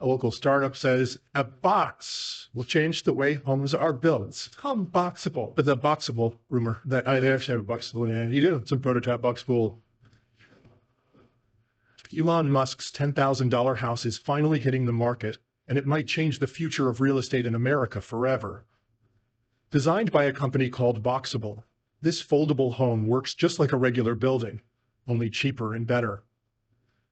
A local startup says a box will change the way homes are built. It's unboxable. But the boxable rumor that I actually have a boxable, and you do. It's a prototype boxable. Elon Musk's $10,000 house is finally hitting the market, and it might change the future of real estate in America forever. Designed by a company called Boxable, this foldable home works just like a regular building, only cheaper and better.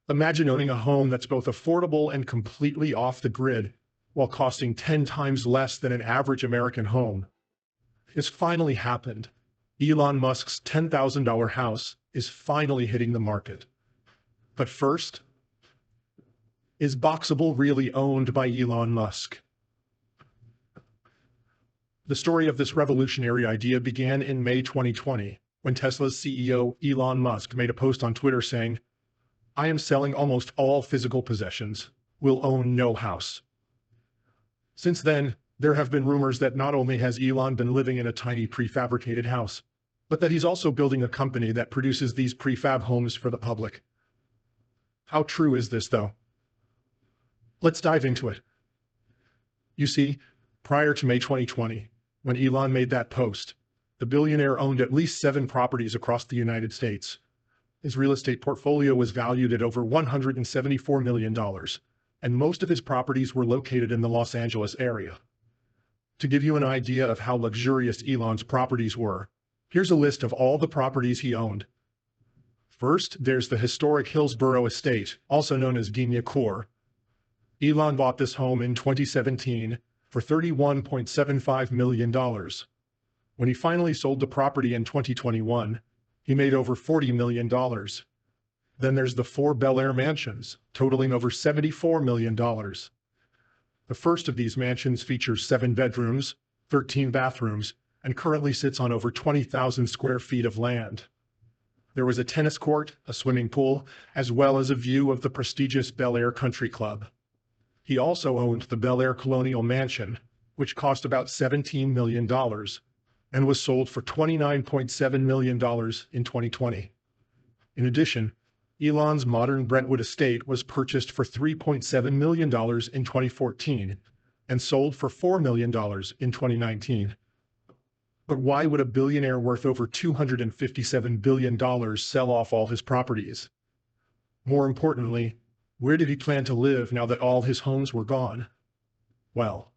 Imagine owning a home that's both affordable and completely off the grid, while costing 10 times less than an average American home. It's finally happened. Elon Musk's $10,000 house is finally hitting the market. But first, is Boxable really owned by Elon Musk? The story of this revolutionary idea began in May 2020, when Tesla's CEO Elon Musk made a post on Twitter saying, "I am selling almost all physical possessions, will own no house." Since then, there have been rumors that not only has Elon been living in a tiny prefabricated house, but that he's also building a company that produces these prefab homes for the public. How true is this, though? Let's dive into it. You see, prior to May 2020, when Elon made that post, the billionaire owned at least 7 properties across the United States. His real estate portfolio was valued at over $174 million, and most of his properties were located in the Los Angeles area. To give you an idea of how luxurious Elon's properties were, here's a list of all the properties he owned. First, there's the historic Hillsborough Estate, also known as Guignol Court. Elon bought this home in 2017 for $31.75 million. When he finally sold the property in 2021, he made over $40 million. Then there's the 4 Bel Air mansions, totaling over $74 million. The first of these mansions features 7 bedrooms, 13 bathrooms, and currently sits on over 20,000 square feet of land. There was a tennis court, a swimming pool, as well as a view of the prestigious Bel Air Country Club. He also owned the Bel Air Colonial Mansion, which cost about $17 million, and was sold for $29.7 million in 2020. In addition, Elon's modern Brentwood estate was purchased for $3.7 million in 2014 and sold for $4 million in 2019. But why would a billionaire worth over $257 billion sell off all his properties? More importantly, where did he plan to live now that all his homes were gone? Well,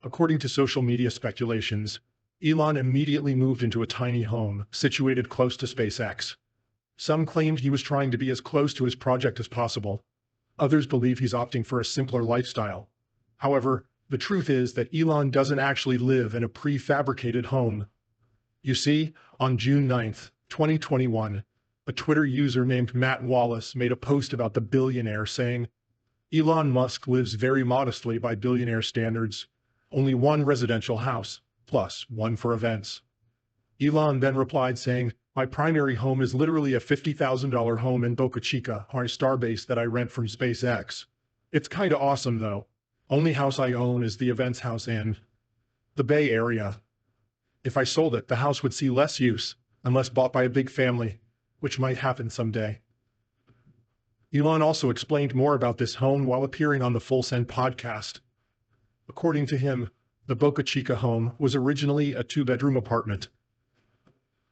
according to social media speculations, Elon immediately moved into a tiny home situated close to SpaceX. Some claimed he was trying to be as close to his project as possible. Others believe he's opting for a simpler lifestyle. However, the truth is that Elon doesn't actually live in a prefabricated home. You see, on June 9th, 2021, a Twitter user named Matt Wallace made a post about the billionaire saying, "Elon Musk lives very modestly by billionaire standards, only 1 residential house, plus 1 for events." Elon then replied saying, "My primary home is literally a $50,000 home in Boca Chica, our starbase that I rent from SpaceX. It's kinda awesome though. Only house I own is the events house in the Bay Area. If I sold it, the house would see less use, unless bought by a big family, which might happen someday." Elon also explained more about this home while appearing on the Full Send podcast. According to him, the Boca Chica home was originally a 2-bedroom apartment.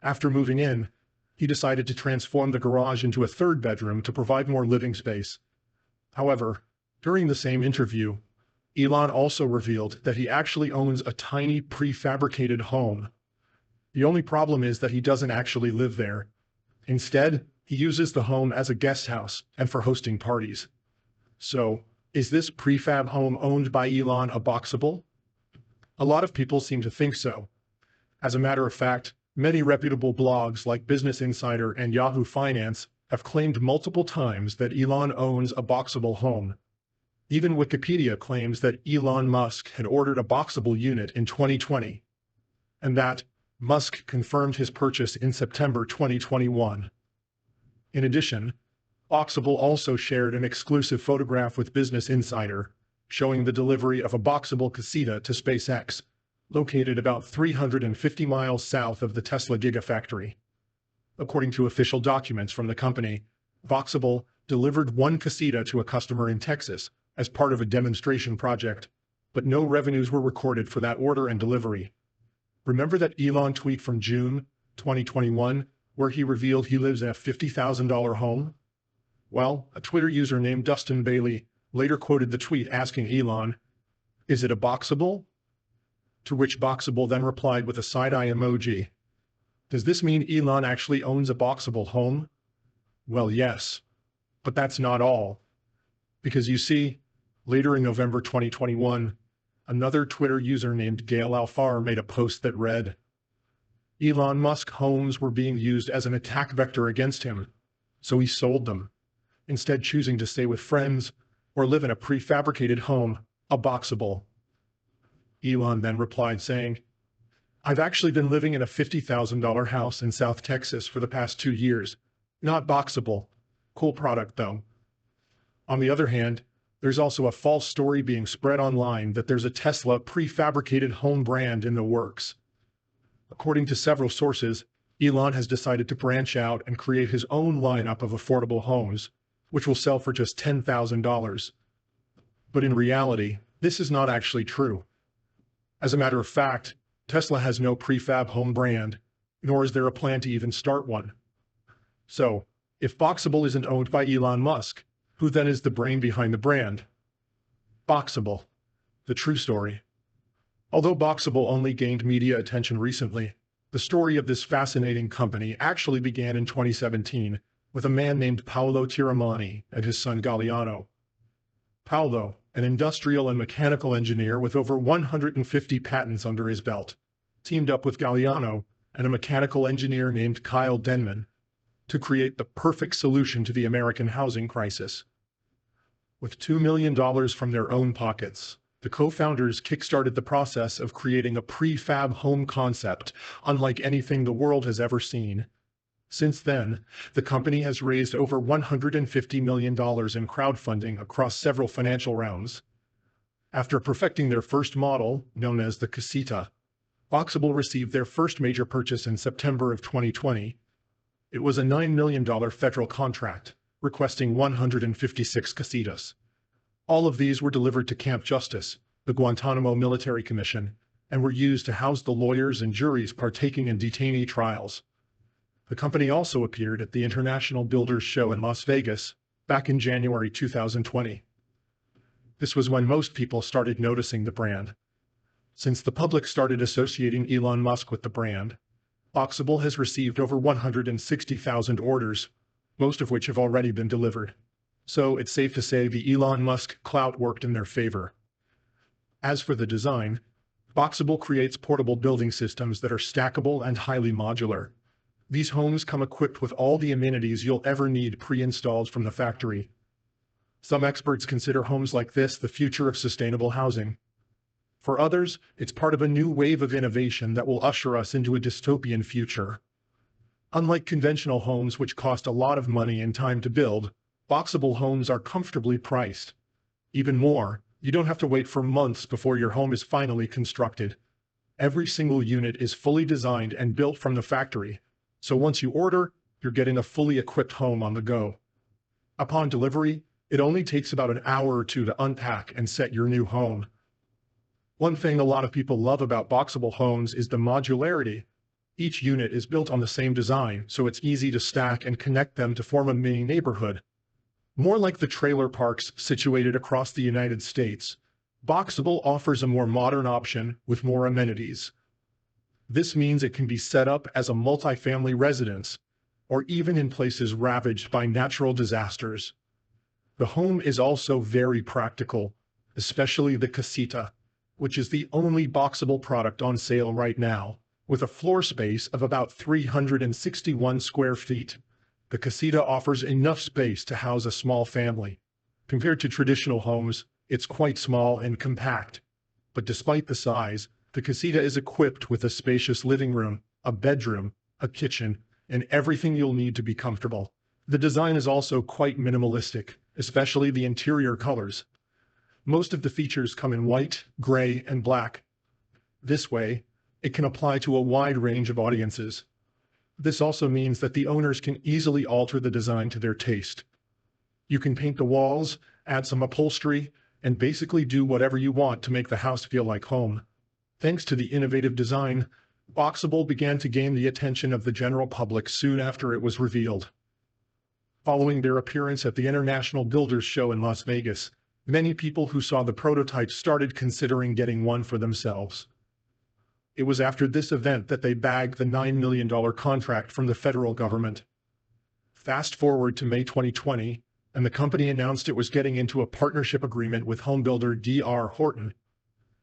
After moving in, he decided to transform the garage into a 3rd bedroom to provide more living space. However, during the same interview, Elon also revealed that he actually owns a tiny prefabricated home. The only problem is that he doesn't actually live there. Instead, he uses the home as a guest house and for hosting parties. So, is this prefab home owned by Elon a Boxable? A lot of people seem to think so. As a matter of fact, many reputable blogs like Business Insider and Yahoo Finance have claimed multiple times that Elon owns a Boxable home. Even Wikipedia claims that Elon Musk had ordered a Boxable unit in 2020, and that Musk confirmed his purchase in September 2021. In addition, Boxable also shared an exclusive photograph with Business Insider showing the delivery of a Boxable casita to SpaceX, located about 350 miles south of the Tesla Gigafactory. According to official documents from the company, Boxable delivered 1 casita to a customer in Texas, as part of a demonstration project, but no revenues were recorded for that order and delivery. Remember that Elon tweet from June 2021 where he revealed he lives in a $50,000 home? Well, a Twitter user named Dustin Bailey later quoted the tweet asking Elon, "Is it a boxable?" To which Boxable then replied with a side-eye emoji. Does this mean Elon actually owns a boxable home? Well, yes, but that's not all. Because you see, later in November 2021, another Twitter user named Gail Alfar made a post that read, Elon Musk homes were being used as an attack vector against him, so he sold them, instead choosing to stay with friends or live in a prefabricated home, a boxable. Elon then replied saying, I've actually been living in a $50,000 house in South Texas for the past 2 years. Not boxable. Cool product though. On the other hand, there's also a false story being spread online that there's a Tesla prefabricated home brand in the works. According to several sources, Elon has decided to branch out and create his own lineup of affordable homes, which will sell for just $10,000. But in reality, this is not actually true. As a matter of fact, Tesla has no prefab home brand, nor is there a plan to even start one. So, if Boxable isn't owned by Elon Musk, who then is the brain behind the brand? Boxable. The true story. Although Boxable only gained media attention recently, the story of this fascinating company actually began in 2017 with a man named Paolo Tiramani and his son Galliano. Paolo, an industrial and mechanical engineer with over 150 patents under his belt, teamed up with Galliano and a mechanical engineer named Kyle Denman to create the perfect solution to the American housing crisis. With $2 million from their own pockets, the co-founders kickstarted the process of creating a prefab home concept unlike anything the world has ever seen. Since then, the company has raised over $150 million in crowdfunding across several financial rounds. After perfecting their first model, known as the Casita, Boxable received their first major purchase in September of 2020. It was a $9 million federal contract, requesting 156 casitas. All of these were delivered to Camp Justice, the Guantanamo Military Commission, and were used to house the lawyers and juries partaking in detainee trials. The company also appeared at the International Builders Show in Las Vegas back in January 2020. This was when most people started noticing the brand. Since the public started associating Elon Musk with the brand, Boxable has received over 160,000 orders, most of which have already been delivered. So it's safe to say the Elon Musk clout worked in their favor. As for the design, Boxable creates portable building systems that are stackable and highly modular. These homes come equipped with all the amenities you'll ever need pre-installed from the factory. Some experts consider homes like this the future of sustainable housing. For others, it's part of a new wave of innovation that will usher us into a dystopian future. Unlike conventional homes which cost a lot of money and time to build, Boxable homes are comfortably priced. Even more, you don't have to wait for months before your home is finally constructed. Every single unit is fully designed and built from the factory. So once you order, you're getting a fully equipped home on the go. Upon delivery, it only takes about an hour or two to unpack and set your new home. One thing a lot of people love about Boxable homes is the modularity. Each unit is built on the same design, so it's easy to stack and connect them to form a mini neighborhood. More like the trailer parks situated across the United States, Boxable offers a more modern option with more amenities. This means it can be set up as a multifamily residence, or even in places ravaged by natural disasters. The home is also very practical, especially the Casita, which is the only Boxable product on sale right now, with a floor space of about 361 square feet. The Casita offers enough space to house a small family. Compared to traditional homes, it's quite small and compact. But despite the size, the Casita is equipped with a spacious living room, a bedroom, a kitchen, and everything you'll need to be comfortable. The design is also quite minimalistic, especially the interior colors. Most of the features come in white, gray, and black. This way, it can apply to a wide range of audiences. This also means that the owners can easily alter the design to their taste. You can paint the walls, add some upholstery, and basically do whatever you want to make the house feel like home. Thanks to the innovative design, Boxable began to gain the attention of the general public soon after it was revealed. Following their appearance at the International Builders Show in Las Vegas, many people who saw the prototype started considering getting one for themselves. It was after this event that they bagged the $9 million contract from the federal government. Fast forward to May 2020, and the company announced it was getting into a partnership agreement with homebuilder D.R. Horton.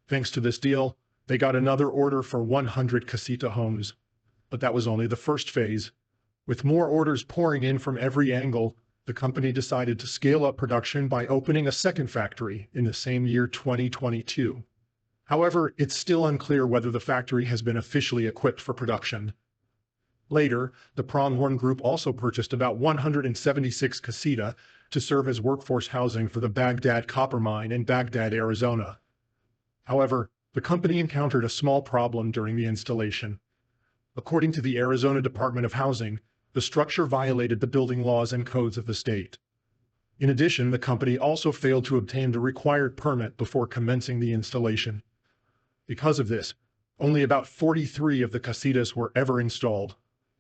Thanks to this deal, they got another order for 100 casita homes. But that was only the first phase. With more orders pouring in from every angle, the company decided to scale up production by opening a second factory in the same year 2022. However, it's still unclear whether the factory has been officially equipped for production. Later, the Pronghorn Group also purchased about 176 casita to serve as workforce housing for the Baghdad copper mine in Baghdad, Arizona. However, the company encountered a small problem during the installation. According to the Arizona Department of Housing, the structure violated the building laws and codes of the state. In addition, the company also failed to obtain the required permit before commencing the installation. Because of this, only about 43 of the casitas were ever installed,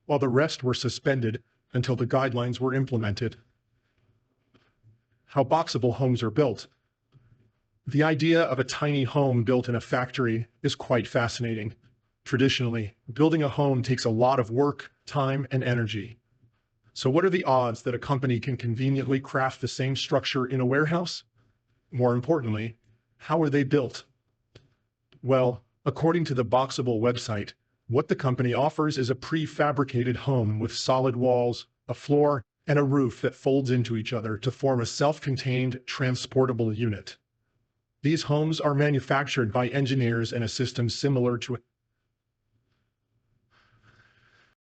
while the rest were suspended until the guidelines were implemented. How boxable homes are built. The idea of a tiny home built in a factory is quite fascinating. Traditionally, building a home takes a lot of work, time, and energy. So what are the odds that a company can conveniently craft the same structure in a warehouse? More importantly, how are they built? Well, according to the Boxable website, what the company offers is a prefabricated home with solid walls, a floor, and a roof that folds into each other to form a self-contained, transportable unit. These homes are manufactured by engineers in a system similar to